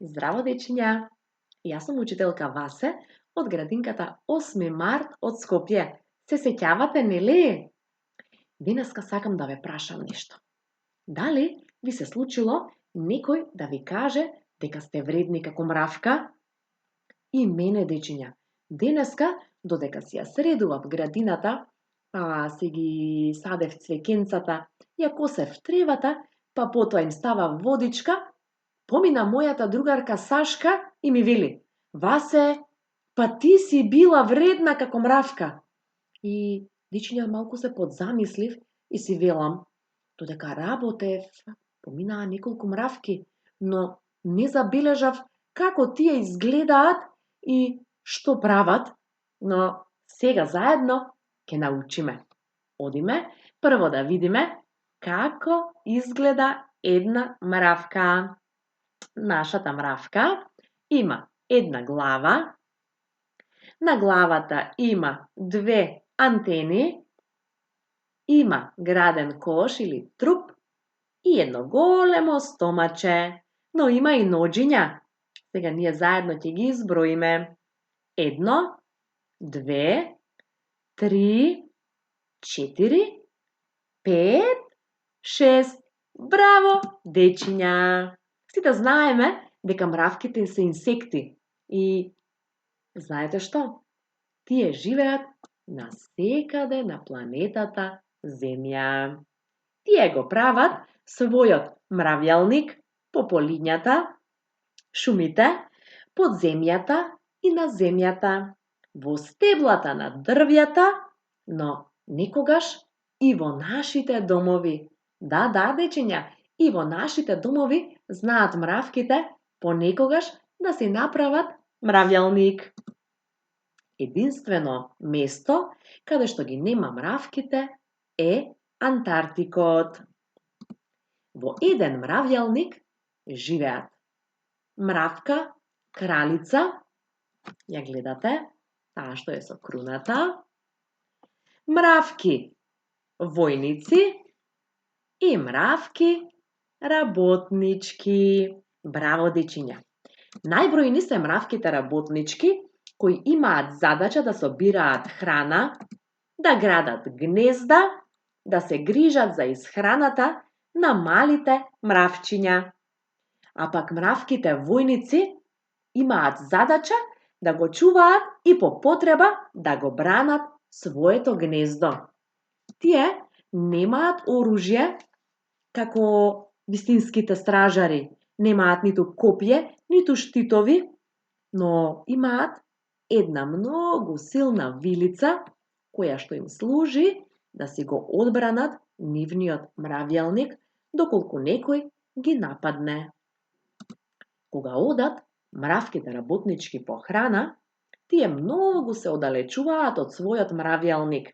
Здраво, дечиња! Јас сум учителка Васе од градинката 8 март од Скопје. Се сеќавате, нели? Денеска сакам да ве прашам нешто. Дали ви се случило некој да ви каже дека сте вредни како мравка? И мене, дечиња. Денеска, додека си ја средував градината, па си ги садев цвеќенцата, ја косев тревата, па потоа им ставав водичка, помина мојата другарка Сашка и ми вели: Васе, па ти си била вредна како мравка. И дечиња малку се подзамислив и си велам, додека работев, поминаа неколку мравки, но не забележав како тие изгледаат и што прават, но сега заедно ќе научиме. Одиме прво да видиме како изгледа една мравка. Нашата мравка има една глава, на главата има две антени, има граден кош или труп и едно големо стомаче, но има и ноџиња. Сега ние заедно ќе ги изброиме. 1, 2, 3, 4, 5, 6. Браво, дечиња! Сите знаеме дека мравките се инсекти и знаете што? Тие живеат на секаде на планетата Земја. Тие го прават својот мравјалник по полињата, шумите, под земјата и на земјата, во стеблата на дрвјата, но некогаш и во нашите домови. Да, дечиња, и во нашите домови знаат мравките понекогаш да си направат мравјалник. Единствено место каде што ги нема мравките е Антартикот. Во еден мравјалник живеат мравка, кралица, ја гледате, таа што е со круната, мравки војници и мравки работнички. Браво, дечиња! Најбројни се мравките работнички кои имаат задача да собираат храна, да градат гнезда, да се грижат за исхраната на малите мравчиња. А пак мравките војници имаат задача да го чуваат и по потреба да го бранат своето гнездо. Тие немаат оружје како вистинските стражари, немаат ниту копје, ниту штитови, но имаат една многу силна вилица која што им служи да си го одбранат нивниот мравјалник доколку некој ги нападне. Кога одат мравките работнички по храна, тие многу се оддалечуваат од својот мравјалник,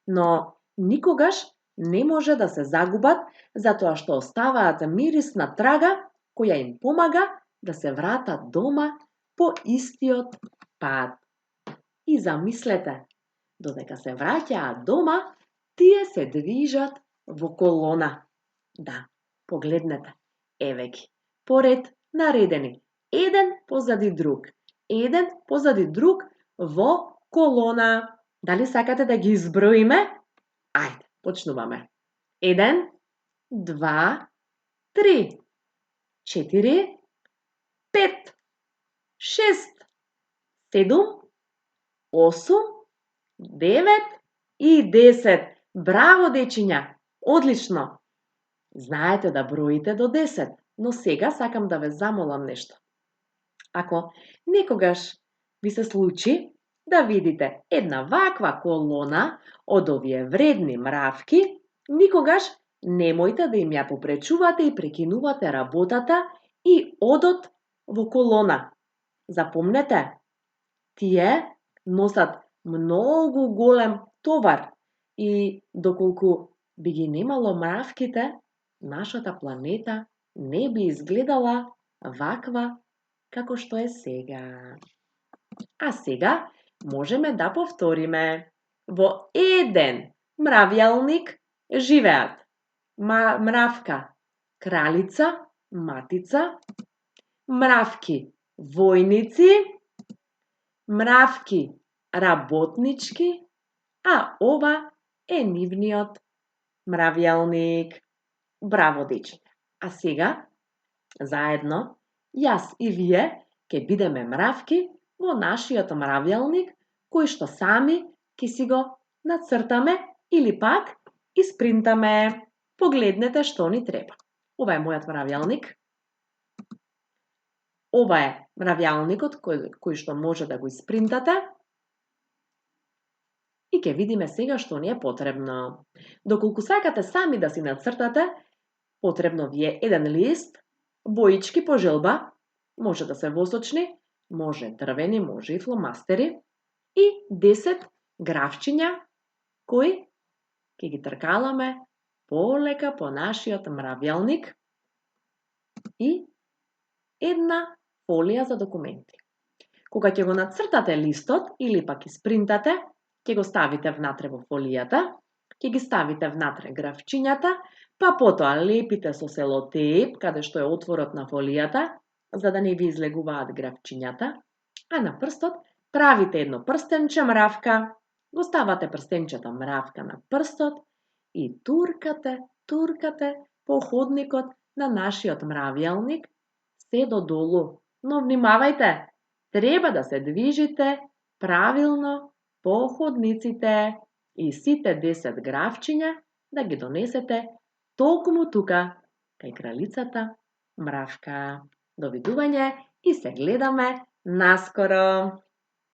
но никогаш не може да се загубат затоа што оставаат мирисна трага која им помага да се вратат дома по истиот пат. И замислете, додека се враќаат дома, тие се движат во колона. Да, погледнете, еве ги, поред наредени, еден позади друг во колона. Дали сакате да ги изброиме? Ајде, почнуваме. 1, 2, 3, 4, 5, 6, 7, 8, 9 и 10. Браво, дечиња! Одлично! Знаете да броите до 10, но сега сакам да ве замолам нешто. Ако некогаш ви се случи да видите една ваква колона од овие вредни мравки, никогаш немојте да им ја попречувате и прекинувате работата и одот во колона. Запомнете, тие носат многу голем товар и доколку би ги немало мравките, нашата планета не би изгледала ваква како што е сега. А сега можеме да повториме. Во еден мравјалник живеат мравка, кралица, матица, Мравки војници, мравки работнички, а ова е нивниот мравјалник. Браво, дечиња! А сега, заедно, јас и вие ќе бидеме мравки во нашиот мравјалник, кој што сами ќе си го нацртаме или пак испринтаме. Погледнете што ни треба. Ова е мојот мравјалник. Ова е мравјалникот кој што може да го испринтате. И ќе видиме сега што ни е потребно. Доколку сакате сами да си нацртате, потребно ви е еден лист, боички по желба, може да се восочни, може дрвени, може и фломастери, и 10 графчиња кои ќе ги тркаламе полека по нашиот мравјалник и една фолија за документи. Кога ќе го нацртате листот или пак испринтате, ќе го ставите внатре во фолијата, ќе ги ставите внатре графчињата, па потоа лепите со селотеп каде што е отворот на фолијата, за да не ви излегуваат графчињата, а на прстот правите едно прстенче мравка, го ставате прстенчето мравка на прстот и туркате по ходникот на нашиот мравјалник се до долу. Но внимавајте, треба да се движите правилно по ходниците и сите 10 графчиња да ги донесете токму тука, кај кралицата мравка. Довидување и се гледаме наскоро!